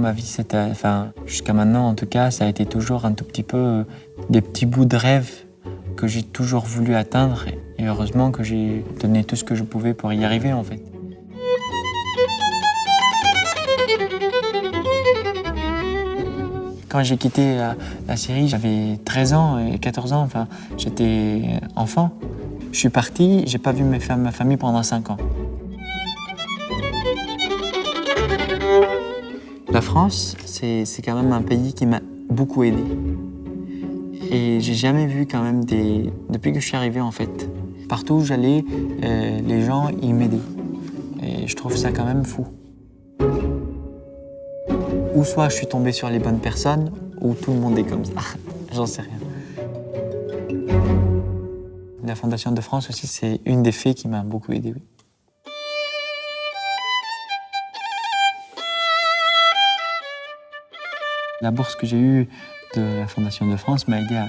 ma vie, jusqu'à maintenant en tout cas, ça a été toujours un tout petit peu des petits bouts de rêve que j'ai toujours voulu atteindre. Et heureusement que j'ai donné tout ce que je pouvais pour y arriver en fait. Quand j'ai quitté la Syrie, j'avais 13 ans et 14 ans, enfin, j'étais enfant. Je suis parti, j'ai pas vu ma famille pendant 5 ans. La France, c'est quand même un pays qui m'a beaucoup aidé. Et j'ai jamais vu quand même depuis que je suis arrivé en fait, partout où j'allais, les gens, ils m'aidaient. Et je trouve ça quand même fou. Ou soit je suis tombé sur les bonnes personnes, ou tout le monde est comme ça. J'en sais rien. La Fondation de France aussi, c'est une des fées qui m'a beaucoup aidé. Oui. La bourse que j'ai eue de la Fondation de France m'a aidé à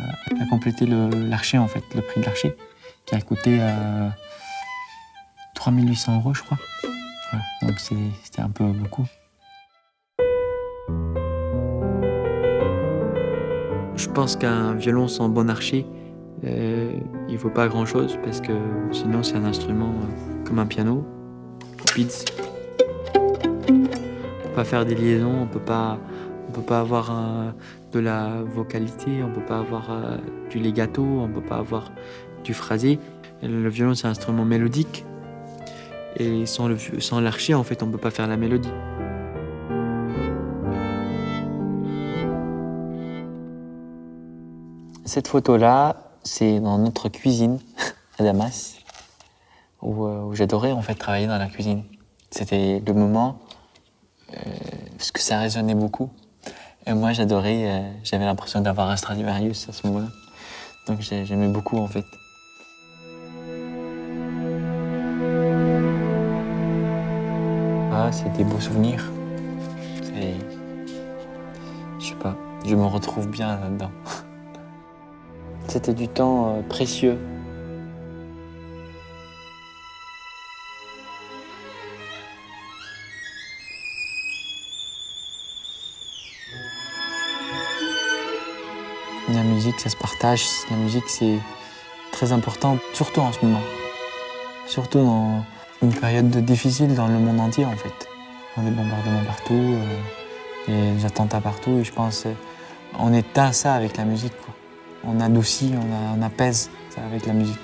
compléter l'archer, en fait, le prix de l'archer, qui a coûté 3 800 €, je crois. Voilà. Donc c'était un peu beaucoup. Je pense qu'un violon sans bon archer, il vaut pas grand-chose parce que sinon c'est un instrument comme un piano, Beats. On peut pas faire des liaisons, on peut pas avoir de la vocalité, on peut pas avoir du legato, on peut pas avoir du phrasé. Le violon c'est un instrument mélodique et sans l'archer en fait on peut pas faire la mélodie. Cette photo-là, c'est dans notre cuisine à Damas, où j'adorais en fait travailler dans la cuisine. C'était le moment, parce que ça résonnait beaucoup. Et moi, j'adorais, j'avais l'impression d'avoir un Stradivarius à ce moment-là. Donc j'aimais beaucoup en fait. Ah, c'est des beaux souvenirs. Je sais pas, je me retrouve bien là-dedans. C'était du temps précieux. La musique, ça se partage. La musique, c'est très important, surtout en ce moment. Surtout dans une période difficile dans le monde entier, en fait. Il y a des bombardements partout, des attentats partout. Et je pense on éteint ça avec la musique, quoi. On adoucit, on apaise ça avec la musique.